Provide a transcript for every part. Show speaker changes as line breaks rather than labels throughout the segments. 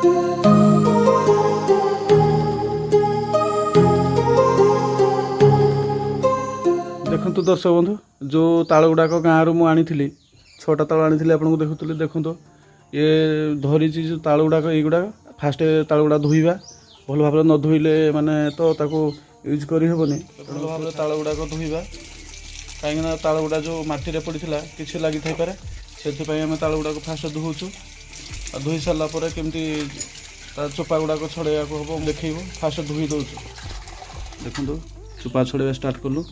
देखु दर्शक बंधु जो ताल गुड़ाक गाँव रु आनी छटा ताल आनी आपको देखुली देखु ये धरी जो ताल गुड़ाक युड़ा फास्ट ताल गुड़ा धोइबा भल भाव न धोइले माने तो ताको यूज करी हेबनी भल भाव ताल गुड़ाक धोइबा कहीं ताल गुड़ा जो माटी रे पड़ीला किसी लगी थाई पारे से आम ताल गुड़ाक फास्ट धोचु धोई सारा पर केमती चोपा गुड़ाक छड़ाइया हम देखो फास्ट धोई दौचु देखु चोपा छड़ाइया स्टार्ट कलु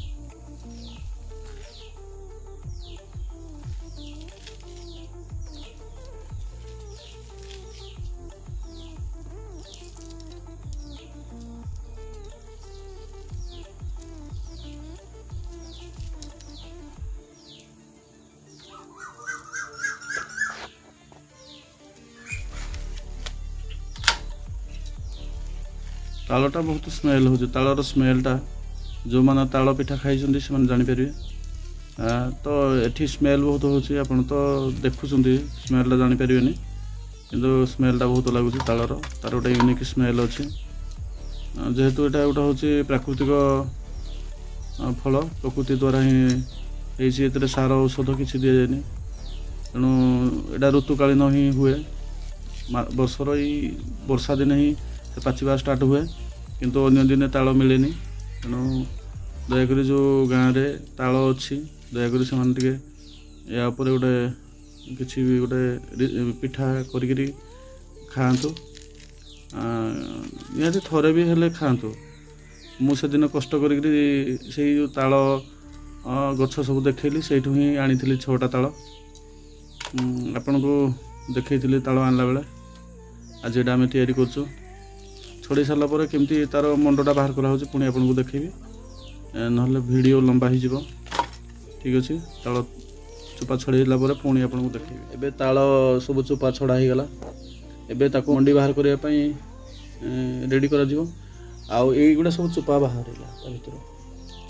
तालटा बहुत स्मेल हो तालर स्मेलटा जो मैंने ताल पिठा खाई से जापर तो ये स्मेल बहुत हो तो देखुं स्मेलटा जापर कि स्मेलटा बहुत लगुच तालर तार गोटे यूनिक स्मेल अच्छे जेहेतु यहाँ गोटे हूँ प्राकृतिक फल प्रकृति द्वारा ही सार औषध किसी दि जाए तेणु यहाँ ऋतुकालीन ही हुए वर्षर वर्षा दिन ही पाचिबा स्टार्ट हुए किंतु अन्य दिन ताल मिले तेणु दयाकोरी जो गाँव में ताल अच्छी दयाकोरी से या गोटे किसी भी गोटे पिठा करी खातु निहाती थोड़े भी हेले खातु मुझे दिन कष्ट करी जो ताल गछ सब देखली से ही आनी 6टा ताल आपण को देखी ताल आनला बेले आज यहाँ आम तैयारी करछु छड़े सारा पर केमती तार मंडटा बाहर करा पुणी आपको देखेबी ना वीडियो लंबा हो ठीक अच्छे ताल चोपा छड़ेला पुणी आपको देखेबी एबे ताल सब चोपा छड़ा हो गला एबे ताको मंडी बाहर करने रेडी करा आउ एगुड़ा सब चोपा बाहर भर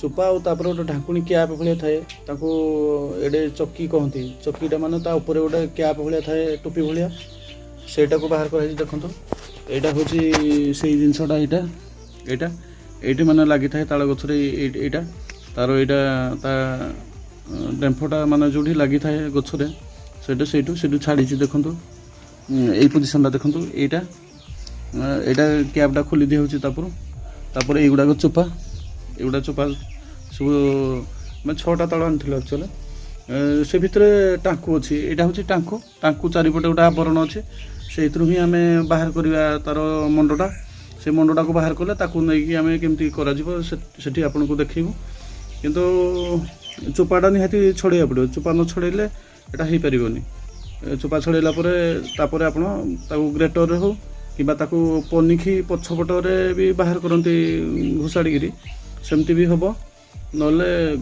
चोपा और गोटे ढाकुणी क्याप भाया थाए एडे चक्की कहती चक्कीटा माने ता ऊपर गोटे क्याप भाया थाए टोपी भाया सेटा को बाहर कर देखो यहाँ हूँ से जिनसटा यहाँ ये मैंने लगी था ताल गचर यहाँ तार यहाँ डेम्फटा माने जो लगी था गचर से छाड़ी देखु यही पोजिशनटा देखु यहाँ कैपटा खोली दी हूँ तापर युड़ाक चोपा युड़ा चोपा सब मैं 6टा ताल आनी एक्चुअली से भितर टांकू अच्छी यहाँ हूँ टांकू चारिपटे गोटे आवरण अच्छे से ही आम बाहर करवा तार मंडटा से मंडटा को बाहर कले नहीं आम केमती कर आपन को देखू किंतु चोपाटा निहाती छड़ाइया पड़ो चोपा न छड़ेले यहाँ हो पारनी चोपा छड़ेला तापर आपन ग्रेटर हो कि पनिखी पछपटे भी बाहर करती घुषाड़ी सेमती भी हम ना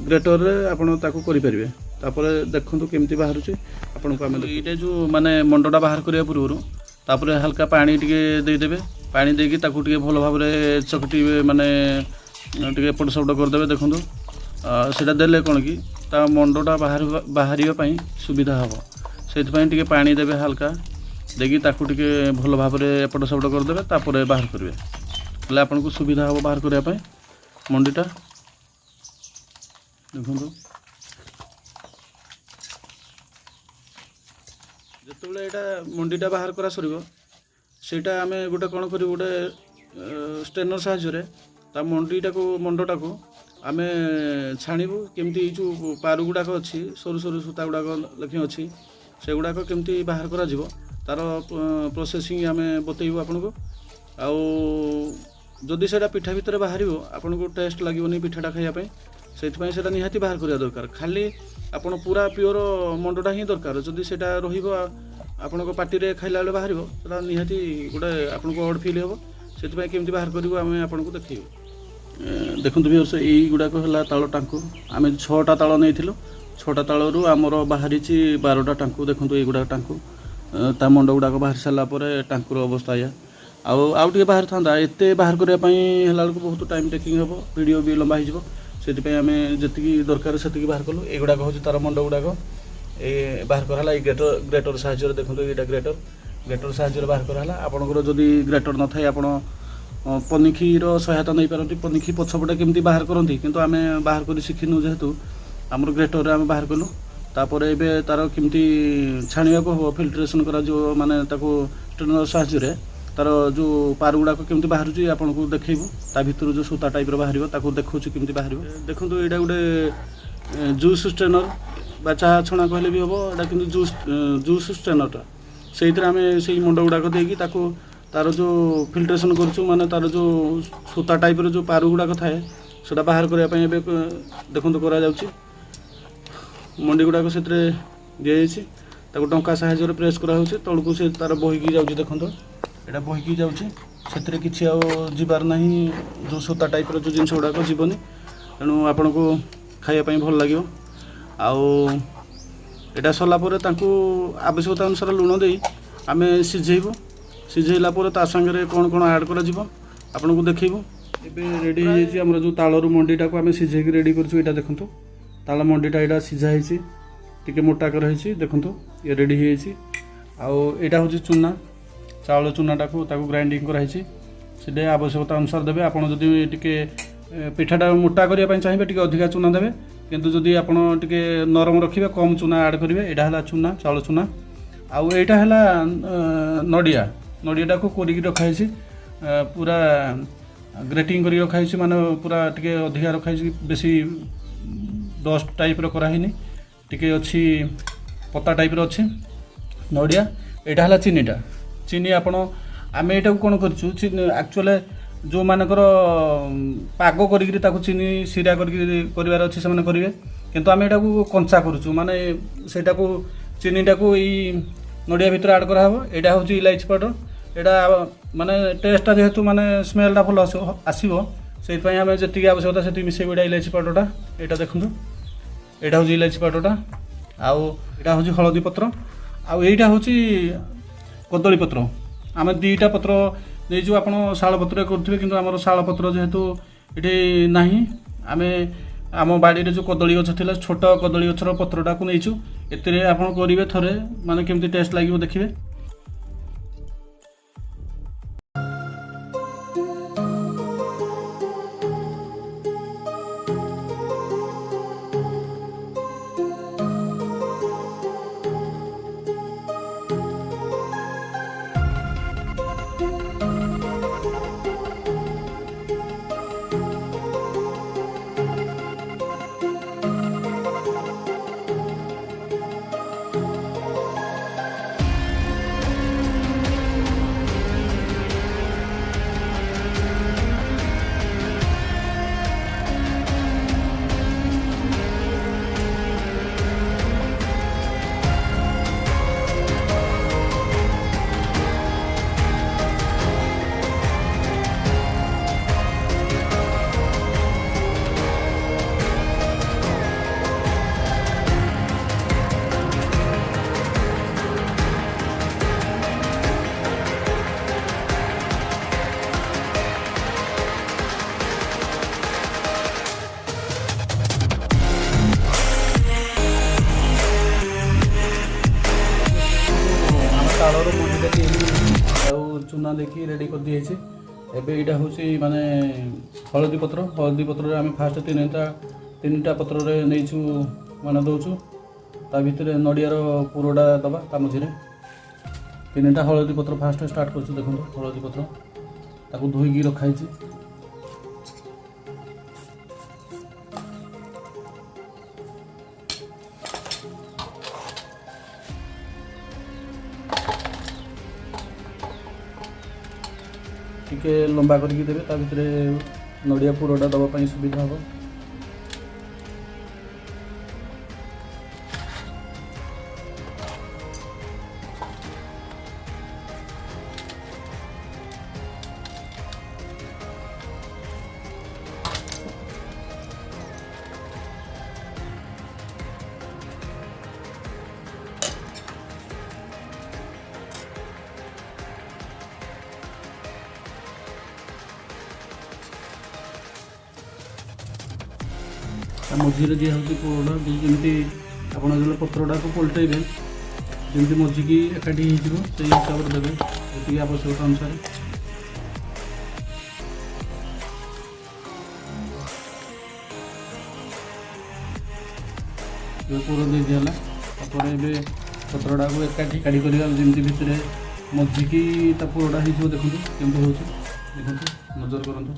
ग्रेटर आपड़ करें तापर देखु केमती बाहर आपन को आम ये जो माने मंडटा बाहर करने पूर्व तापर हल्का पानी टिके देदेवे पानी देकी ताकू टिके भल भाव चकटी माने टिके एपट सेपट करदे देखु सेटा देले कौन कि ता मंडटा बाहर सुविधा हम से पानी देवे हल्का देकी ताकू टिके भल भाव एपट सेपट करदे तापर बाहर करेंगे आपन को सुविधा हम बाहर करने मंडीटा देखु जिते यहाँ मंडीटा बाहर करा सर आम गोटे कौन कर गोटे स्टेनर साहाय्य ता मंडटा को आम छाणीबू केमती जो पारु गुड़ाक अच्छी सरू सरू सूता गुड़ाक लेखी अच्छी से गुड़ाक केमती बाहर करा तार प्रोसेसिंग आम बतईबू आपन को आदि से पिठा भितर बाहर आपन को टेस्ट लगे पिठाटा खायापी से निहाती बाहर करवा दरकार खाली आपन पूरा प्योर मंडटा ही दरकार जदि से आपण पार्टी रे खाइला बेले बाहर से निहाती गोटे आपन को ऑड फील हम से केमती बाहर करूँ आम आपन को देखू देखु भी यही गुड़ाक है ताल टांकू आम 6टा ताल नहीं 6टा तालू आमर बाहरी 12टा टांकू देखो युड़ा टांकू ता मंड गुड़ाक बाहर सारापर टांकुर अवस्था या आउ टे बाहर था एत बाहर करने बहुत टाइम टेकिंग हम वीडियो भी लंबा हो आम जी दरकार से बाहर कलु युड़ाक हूँ तार मंड गुड़ाक बाहर कराला ग्रेटर साहाଯ୍य देखो यहाँ ग्रेटर ଗ୍ରେଟର ସାହାଯ୍ୟରେ ବାହାର କରାହେଲା। ଆପଣଙ୍କର ଯଦି ଗ୍ରେଟର ନଥାଏ ଆପଣ ପନିକିର ସହାୟତା ନେଇପାରନ୍ତି। ପନିକି ପଛପଟେ କେମିତି ବାହାର କରନ୍ତି, କିନ୍ତୁ ଆମେ ବାହାର କରି ଶିଖିନୁ ଯେହେତୁ ଆମର ଗ୍ରେଟରରେ ଆମେ ବାହାର କଲୁ। ତାପରେ ଏବେ ତାର କେମିତି ଛାଣିବାକୁ ହେବ ଫିଲ୍ଟ୍ରେସନ୍ କରାଯିବ, ମାନେ ତାକୁ ଷ୍ଟ୍ରେନର ସାହାଯ୍ୟରେ ତାର ଯେଉଁ ପାରୁ ଗୁଡ଼ାକ କେମିତି ବାହାରୁଛି ଆପଣଙ୍କୁ ଦେଖେଇବୁ। ତା ଭିତରୁ ଯେଉଁ ସୂତା ଟାଇପ୍ର ବାହାରିବ ତାକୁ ଦେଖାଉଛି କେମିତି ବାହାରିବ। ଦେଖନ୍ତୁ ଏଇଟା ଗୋଟେ ଜୁସ୍ ଷ୍ଟ୍ରେନର ବା ଚାହା ଛଣା କହିଲେ ବି ହେବ। ଏଇଟା କିନ୍ତୁ ଜୁସ୍ ଷ୍ଟ୍ରେନରଟା, ସେଇଥିରେ ଆମେ ସେଇ ମୁଣ୍ଡ ଗୁଡ଼ାକ ଦେଇକି ତାକୁ ତାର ଯେଉଁ ଫିଲ୍ଟ୍ରେସନ୍ କରୁଛୁ, ମାନେ ତାର ଯେଉଁ ସୂତା ଟାଇପ୍ର ଯେଉଁ ପାରୁ ଗୁଡ଼ାକ ଥାଏ ସେଇଟା ବାହାର କରିବା ପାଇଁ ଏବେ ଦେଖନ୍ତୁ କରାଯାଉଛି। ମଣ୍ଡି ଗୁଡ଼ାକ ସେଥିରେ ଦିଆଯାଇଛି, ତାକୁ ଟଙ୍କା ସାହାଯ୍ୟରେ ପ୍ରେସ୍ କରାହେଉଛି, ତଳକୁ ସେ ତାର ବହିକି ଯାଉଛି। ଦେଖନ୍ତୁ ଏଇଟା ବହିକି ଯାଉଛି, ସେଥିରେ କିଛି ଆଉ ଯିବାର ନାହିଁ, ଯେଉଁ ସୂତା ଟାଇପ୍ର ଯେଉଁ ଜିନିଷ ଗୁଡ଼ାକ ଯିବନି। ତେଣୁ ଆପଣଙ୍କୁ ଖାଇବା ପାଇଁ ଭଲ ଲାଗିବ। ଆଉ ଏଇଟା ସରିଲା ପରେ ତାଙ୍କୁ ଆବଶ୍ୟକତା ଅନୁସାରେ ଲୁଣ ଦେଇ ଆମେ ସିଝେଇବୁ। ସିଝେଇଲା ପରେ ତା ସାଙ୍ଗରେ କ'ଣ କ'ଣ ଆଡ଼୍ କରାଯିବ ଆପଣଙ୍କୁ ଦେଖେଇବୁ। ଏବେ ରେଡ଼ି ହେଇଯାଇଛି ଆମର ଯେଉଁ ତାଳରୁ ମଣ୍ଡିଟାକୁ ଆମେ ସିଝେଇକି ରେଡ଼ି କରିଛୁ। ଏଇଟା ଦେଖନ୍ତୁ ତାଳ ମଣ୍ଡିଟା ଏଇଟା ସିଝା ହେଇଛି, ଟିକେ ମୋଟା କରାହେଇଛି। ଦେଖନ୍ତୁ ଇଏ ରେଡ଼ି ହେଇଯାଇଛି। ଆଉ ଏଇଟା ହେଉଛି ଚୁନା, ଚାଉଳ ଚୁନାଟାକୁ ତାକୁ ଗ୍ରାଇଣ୍ଡିଙ୍ଗ କରାହେଇଛି। ସେଇଟା ଆବଶ୍ୟକତା ଅନୁସାରେ ଦେବେ। ଆପଣ ଯଦି ଟିକେ ପିଠାଟା ମୋଟା କରିବା ପାଇଁ ଚାହିଁବେ ଟିକେ ଅଧିକା ଚୁନା ଦେବେ, କିନ୍ତୁ ଯଦି ଆପଣ ଟିକେ ନରମ ରଖିବେ କମ୍ ଚୁନା ଆଡ଼୍ କରିବେ। ଏଇଟା ହେଲା ଚୁନା, ଚାଉଳ ଚୁନା। ଆଉ ଏଇଟା ହେଲା ନଡ଼ିଆଟାକୁ କୋରିକି ରଖାହେଇଛି, ପୁରା ଗ୍ରେଟିଂ କରିକି ରଖାହେଇଛି, ମାନେ ପୁରା ଟିକେ ଅଧିକା ରଖାହେଇଛି, ବେଶୀ ଡଷ୍ଟ ଟାଇପ୍ର କରାହେଇନି, ଟିକେ ଅଛି ପତା ଟାଇପ୍ର ଅଛି ନଡ଼ିଆ। ଏଇଟା ହେଲା ଚିନିଟା। ଚିନି ଆମେ ଏଇଟାକୁ କ'ଣ କରିଛୁ, ଆକ୍ଚୁଆଲି ଯେଉଁମାନଙ୍କର ପାଗ କରିକିରି ତାକୁ ଚିନି ସିରା କରିକି କରିବାର ଅଛି ସେମାନେ କରିବେ, କିନ୍ତୁ ଆମେ ଏଇଟାକୁ କଞ୍ଚା କରୁଛୁ, ମାନେ ସେଇଟାକୁ ଚିନିଟାକୁ ଏଇ ନଡ଼ିଆ ଭିତରେ ଆଡ଼୍ କରାହେବ। ଏଇଟା ହେଉଛି ଇଲାଇଚି ପାଉଡ଼ର। ଏଇଟା ମାନେ ଟେଷ୍ଟଟା ଯେହେତୁ ମାନେ ସ୍ମେଲ୍ଟା ଭଲ ଆସିବ, ସେଇଥିପାଇଁ ଆମେ ଯେତିକି ଆବଶ୍ୟକତା ସେତିକି ମିଶାଇବୁ। ଏଇଟା ଇଲାଇଚି ପାଉଡ଼ରଟା, ଏଇଟା ଦେଖନ୍ତୁ ଏଇଟା ହେଉଛି ଇଲାଇଚି ପାଉଡ଼ରଟା। ଆଉ ଏଇଟା ହେଉଛି ହଳଦୀ ପତ୍ର, ଆଉ ଏଇଟା ହେଉଛି କଦଳୀ ପତ୍ର। ଆମେ ଦୁଇଟା ପତ୍ର ନେଇଛୁ। ଆପଣ ଶାଳ ପତ୍ରରେ କରୁଥିବେ, କିନ୍ତୁ ଆମର ଶାଳ ପତ୍ର ଯେହେତୁ ଏଠି ନାହିଁ, ଆମେ ଆମ ବାଡ଼ିରେ ଯେଉଁ କଦଳୀ ଗଛ ଥିଲା ଛୋଟ କଦଳୀ ଗଛର ପତ୍ରଟାକୁ ନେଇଛୁ। ଏଥିରେ ଆପଣ କରିବେ ଥରେ, ମାନେ କେମିତି ଟେଷ୍ଟ ଲାଗିବ ଦେଖିବେ। ତାଳର ମଣ୍ଡିଟା ଆଉ ଚୁନା ଦେଇକି ରେଡ଼ି କରିଦିଆଯାଇଛି। ଏବେ ଏଇଟା ହେଉଛି ମାନେ ହଳଦୀ ପତ୍ର। ହଳଦୀ ପତ୍ରରେ ଆମେ ଫାଷ୍ଟ ତିନିଟା ପତ୍ରରେ ନେଇଛୁ, ମାନେ ଦେଉଛୁ। ତା ଭିତରେ ନଡ଼ିଆର ପୁରଟା ଦେବା, ତା ମଝିରେ ତିନିଟା ହଳଦୀ ପତ୍ର ଫାଷ୍ଟ ଷ୍ଟାର୍ଟ କରୁଛୁ। ଦେଖନ୍ତୁ ହଳଦୀ ପତ୍ର ତାକୁ ଧୋଇକି ରଖାହେଇଛି। ଟିକେ ଲମ୍ବା କରିକି ଦେବେ, ତା ଭିତରେ ନଡ଼ିଆ ପୁରଟା ଦେବା ପାଇଁ ସୁବିଧା ହେବ। ତା ମଝିରେ ଦିଆହେଉଛି ପୁରଟା, ଯେମିତି ଆପଣ ଯେତେବେଳେ ପତ୍ରଟାକୁ ପଲଟେଇବେ ଯେମିତି ମଜିକି ଏକାଠି ହେଇଯିବ ସେଇ ହିସାବରେ ଦେବେ ଯେତିକି ଆବଶ୍ୟକତା ଅନୁସାରେ। ଏବେ ପୁର ଦେଇ ଦିଆହେଲା। ତାପରେ ଏବେ ପତ୍ରଟାକୁ ଏକାଠି କାଢ଼ି କରିବା ଯେମିତି ଭିତରେ ମଜିକି ତା ପୁରଟା ହେଇଯିବ। ଦେଖନ୍ତୁ କେମିତି ହେଉଛି, ଦେଖନ୍ତୁ ନଜର କରନ୍ତୁ।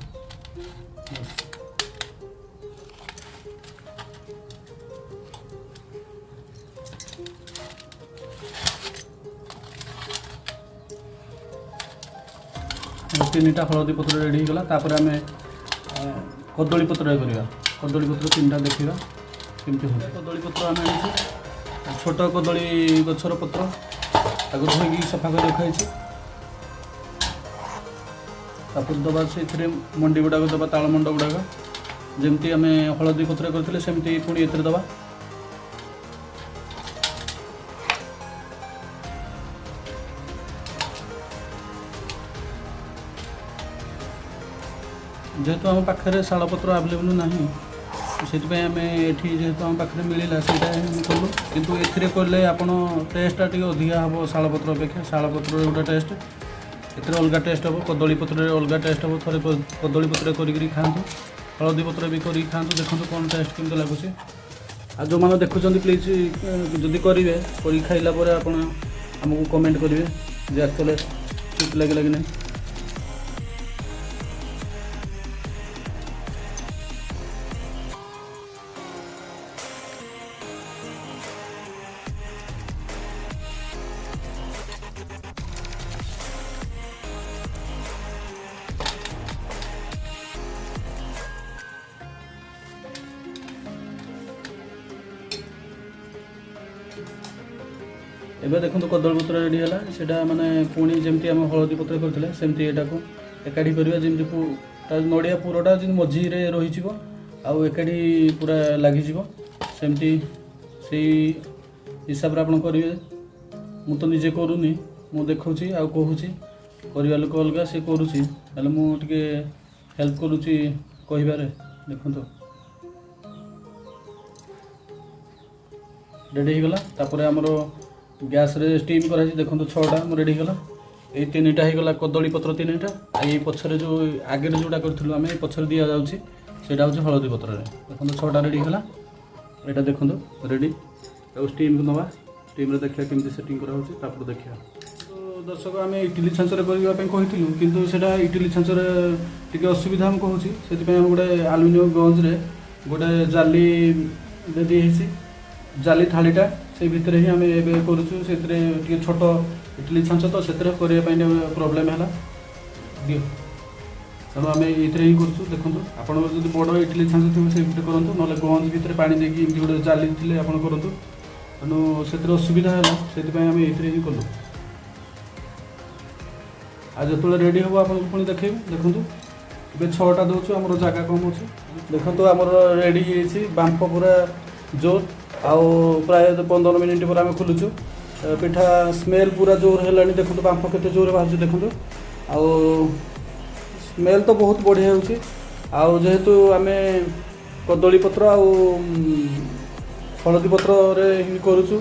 ତିନିଟା ହଳଦୀ ପତ୍ର ରେଡ଼ି ହେଇଗଲା। ତାପରେ ଆମେ କଦଳୀ ପତ୍ରରେ କରିବା। କଦଳୀ ପତ୍ର ତିନିଟା ଦେଖିବା କେମିତି ହେଉଛି। କଦଳୀ ପତ୍ର ଆମେ ଆଣିଛୁ, ଛୋଟ କଦଳୀ ଗଛର ପତ୍ର, ତାକୁ ଧୋଇକି ସଫା କରି ରଖାଯାଇଛି। ତାପରେ ଦେବା ସେଇଥିରେ ମଣ୍ଡି ଗୁଡ଼ାକ ଦେବା, ତାଳ ମଣ୍ଡ ଗୁଡ଼ାକ ଯେମିତି ଆମେ ହଳଦୀ ପତ୍ରରେ କରିଥିଲେ ସେମିତି ପୁଣି ଏଥିରେ ଦେବା। ଯେହେତୁ ଆମ ପାଖରେ ଶାଳପତ୍ର ଆଭେଲେବୁଲ୍ ନାହିଁ, ସେଥିପାଇଁ ଆମେ ଏଠି ଯେହେତୁ ଆମ ପାଖରେ ମିଳିଲା ସେଇଟା ହିଁ କଲୁ। କିନ୍ତୁ ଏଥିରେ କଲେ ଆପଣ ଟେଷ୍ଟଟା ଟିକେ ଅଧିକା ହେବ ଶାଳପତ୍ର ଅପେକ୍ଷା। ଶାଳପତ୍ରରେ ଗୋଟେ ଟେଷ୍ଟ, ଏଥିରେ ଅଲଗା ଟେଷ୍ଟ ହେବ। କଦଳୀ ପତ୍ରରେ ଅଲଗା ଟେଷ୍ଟ ହେବ। ଥରେ କଦଳୀ ପତ୍ରରେ କରିକିରି ଖାଆନ୍ତୁ, ହଳଦୀ ପତ୍ର ବି କରିକି ଖାଆନ୍ତୁ, ଦେଖନ୍ତୁ କ'ଣ ଟେଷ୍ଟ କେମିତି ଲାଗୁଛି। ଆଉ ଯେଉଁମାନେ ଦେଖୁଛନ୍ତି ପ୍ଲିଜ୍ ଯଦି କରିବେ, କରିକି ଖାଇଲା ପରେ ଆପଣ ଆମକୁ କମେଣ୍ଟ କରିବେ ଯେ ଆକ୍ଚୁଆଲି ଠିକ୍ ଲାଗିଲା କି ନାହିଁ। ଏବେ ଦେଖନ୍ତୁ କଦଳୀ ପତ୍ର ରେଡ଼ି ହେଲା। ସେଇଟା ମାନେ ପୁଣି ଯେମିତି ଆମେ ହଳଦୀ ପତ୍ର କରିଥିଲେ ସେମିତି ଏଟାକୁ ଏକାଠି କରିବା, ଯେମିତି ତା ନଡ଼ିଆ ପୁରଟା ଯେମିତି ମଝିରେ ରହିଯିବ ଆଉ ଏକାଠି ପୁରା ଲାଗିଯିବ, ସେମିତି ସେଇ ହିସାବରେ ଆପଣ କରିବେ। ମୁଁ ତ ନିଜେ କରୁନି, ମୁଁ ଦେଖାଉଛି ଆଉ କହୁଛି। କରିବା ଲୋକ ଅଲଗା, ସେ କରୁଛି, ହେଲେ ମୁଁ ଟିକେ ହେଲ୍ପ କରୁଛି କହିବାରେ। ଦେଖନ୍ତୁ ରେଡ଼ି ହେଇଗଲା। ତାପରେ ଆମର ଗ୍ୟାସ୍ରେ ଷ୍ଟିମ୍ କରାହେଇଛି। ଦେଖନ୍ତୁ 6ଟା ଆମର ରେଡ଼ି ହେଇଗଲା। ଏଇ 3ଟା ହେଇଗଲା କଦଳୀ ପତ୍ର 3ଟା। ଆଉ ଏଇ ପଛରେ ଯେଉଁ ଆଗରେ ଯେଉଁଟା କରିଥିଲୁ ଆମେ, ଏଇ ପଛରେ ଦିଆଯାଉଛି ସେଇଟା ହେଉଛି ହଳଦୀ ପତ୍ରରେ। ଦେଖନ୍ତୁ 6ଟା ରେଡ଼ି ହେଇଗଲା। ଏଇଟା ଦେଖନ୍ତୁ ରେଡ଼ି। ଆଉ ଷ୍ଟିମ୍କୁ ନେବା, ଷ୍ଟିମ୍ରେ ଦେଖିବା କେମିତି ସେଟିଂ କରାହେଉଛି, ତାପରେ ଦେଖିବା। ତ ଦର୍ଶକ, ଆମେ ଇଟିଲି ଛାଞ୍ଚରେ କରିବା ପାଇଁ କହିଥିଲୁ, କିନ୍ତୁ ସେଇଟା ଇଟିଲି ଛାଞ୍ଚରେ ଟିକେ ଅସୁବିଧା ମୁଁ କହୁଛି। ସେଥିପାଇଁ ଆମେ ଗୋଟେ ଆଲୁମିନିୟମ ଗଞ୍ଜରେ ଗୋଟେ ଜାଲି ଦେଇ ହେଇଛି, ଜାଲି ଥାଳିଟା, ସେଇ ଭିତରେ ହିଁ ଆମେ ଏବେ କରୁଛୁ। ସେଥିରେ ଟିକେ ଛୋଟ ଇଟିଲି ଛାଞ୍ଚ ତ, ସେଥିରେ କରିବା ପାଇଁ ଟିକେ ପ୍ରୋବ୍ଲେମ୍ ହେଲା ଦିଅ, ତେଣୁ ଆମେ ଏଇଥିରେ ହିଁ କରୁଛୁ। ଦେଖନ୍ତୁ ଆପଣଙ୍କର ଯଦି ବଡ଼ ଇଟିଲି ଛାଞ୍ଚ ଥିବ ସେଇ ଭିତରେ କରନ୍ତୁ, ନହେଲେ ଗଞ୍ଜ ଭିତରେ ପାଣି ଦେଇକି ଏମିତି ଗୋଟେ ଜାଲି ଥିଲେ ଆପଣ କରନ୍ତୁ। ତେଣୁ ସେଥିରେ ଅସୁବିଧା ହେଲା, ସେଥିପାଇଁ ଆମେ ଏଇଥିରେ ହିଁ କଲୁ। ଆଉ ଯେତେବେଳେ ରେଡ଼ି ହେବ ଆପଣଙ୍କୁ ପୁଣି ଦେଖେଇବୁ। ଦେଖନ୍ତୁ ଏବେ 6ଟା ଦେଉଛୁ, ଆମର ଜାଗା କମ୍ ଅଛି। ଦେଖନ୍ତୁ ଆମର ରେଡ଼ି ହେଇଯାଇଛି, ବାମ୍ଫ ପୁରା ଜୋର, ଆଉ ପ୍ରାୟ 15 ମିନିଟ୍ ପରେ ଆମେ ଖୋଲୁଛୁ। ପିଠା ସ୍ମେଲ୍ ପୁରା ଜୋର ହେଲାଣି। ଦେଖନ୍ତୁ ବାମ୍ଫ କେତେ ଜୋରରେ ବାହାରୁଛି ଦେଖନ୍ତୁ। ଆଉ ସ୍ମେଲ୍ ତ ବହୁତ ବଢ଼ିଆ ହେଉଛି। ଆଉ ଯେହେତୁ ଆମେ କଦଳୀ ପତ୍ର ଆଉ ହଳଦୀ ପତ୍ରରେ ହିଁ କରୁଛୁ,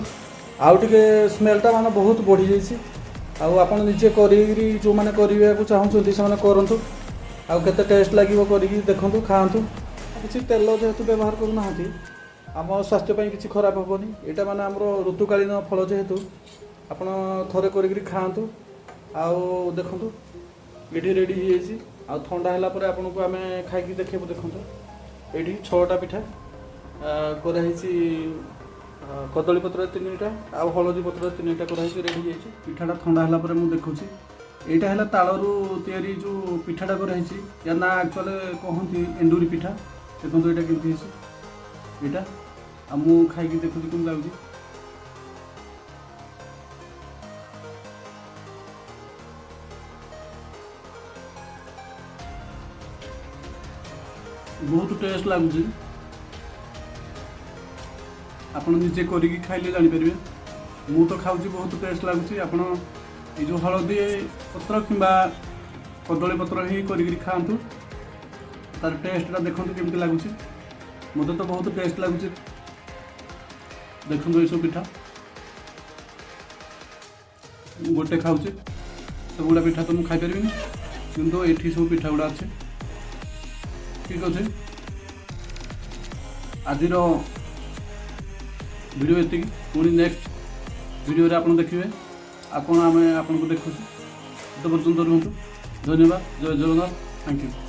ଆଉ ଟିକେ ସ୍ମେଲ୍ଟା ମାନେ ବହୁତ ବଢ଼ିଯାଇଛି। ଆଉ ଆପଣ ନିଜେ କରିକିରି ଯେଉଁମାନେ କରିବାକୁ ଚାହୁଁଛନ୍ତି ସେମାନେ କରନ୍ତୁ, ଆଉ କେତେ ଟେଷ୍ଟ ଲାଗିବ କରିକି ଦେଖନ୍ତୁ, ଖାଆନ୍ତୁ। କିଛି ତେଲ ଯେହେତୁ ବ୍ୟବହାର କରୁନାହାନ୍ତି, ଆମ ସ୍ୱାସ୍ଥ୍ୟ ପାଇଁ କିଛି ଖରାପ ହେବନି। ଏଇଟା ମାନେ ଆମର ଋତୁକାଳୀନ ଫଳ, ଯେହେତୁ ଆପଣ ଥରେ କରିକିରି ଖାଆନ୍ତୁ। ଆଉ ଦେଖନ୍ତୁ ଏଇଠି ରେଡ଼ି ହେଇଯାଇଛି। ଆଉ ଥଣ୍ଡା ହେଲା ପରେ ଆପଣଙ୍କୁ ଆମେ ଖାଇକି ଦେଖେଇବୁ। ଦେଖନ୍ତୁ ଏଇଠି 6ଟା ପିଠା କରାହେଇଛି, କଦଳୀ ପତ୍ରରେ 3ଟା ଆଉ ହଳଦୀ ପତ୍ରରେ 3ଟା କରାହେଇଛି, ରେଡ଼ି ହେଇଯାଇଛି। ପିଠାଟା ଥଣ୍ଡା ହେଲା ପରେ ମୁଁ ଦେଖୁଛି। ଏଇଟା ହେଲା ତାଳରୁ ତିଆରି ଯେଉଁ ପିଠାଟା କରାହେଇଛି, ୟା ନା ଆକ୍ଚୁଆଲି କହନ୍ତି ଏଣ୍ଡୁରି ପିଠା। ଦେଖନ୍ତୁ ଏଇଟା କେମିତି ହେଇଛି ଏଇଟା, ଆଉ ମୁଁ ଖାଇକି ଦେଖୁଛି କେମିତି ଲାଗୁଛି। ବହୁତ ଟେଷ୍ଟ ଲାଗୁଛି, ଆପଣ ନିଜେ କରିକି ଖାଇଲେ ଜାଣିପାରିବେ। ମୁଁ ତ ଖାଉଛି, ବହୁତ ଟେଷ୍ଟ ଲାଗୁଛି। ଆପଣ ଏ ଯେଉଁ ହଳଦୀ ପତ୍ର କିମ୍ବା କଦଳୀ ପତ୍ର ହିଁ କରିକିରି ଖାଆନ୍ତୁ, ତାର ଟେଷ୍ଟଟା ଦେଖନ୍ତୁ କେମିତି ଲାଗୁଛି। ମୋତେ ତ ବହୁତ ଟେଷ୍ଟ ଲାଗୁଛି। ଦେଖନ୍ତୁ ଏଇସବୁ ପିଠା ମୁଁ ଗୋଟେ ଖାଉଛି, ସବୁଗୁଡ଼ା ପିଠା ତ ମୁଁ ଖାଇପାରିବିନି, କିନ୍ତୁ ଏଠି ସବୁ ପିଠା ଗୁଡ଼ା ଅଛି। ଠିକ୍ ଅଛି, ଆଜିର ଭିଡ଼ିଓ ଏତିକି। ପୁଣି ନେକ୍ସଟ ଭିଡ଼ିଓରେ ଆପଣ ଦେଖିବେ, ଆମେ ଆପଣଙ୍କୁ ଦେଖୁଛୁ। ସେତେ ପର୍ଯ୍ୟନ୍ତ ରୁହନ୍ତୁ। ଧନ୍ୟବାଦ। ଜୟ ଜଗନ୍ନାଥ। Thank you.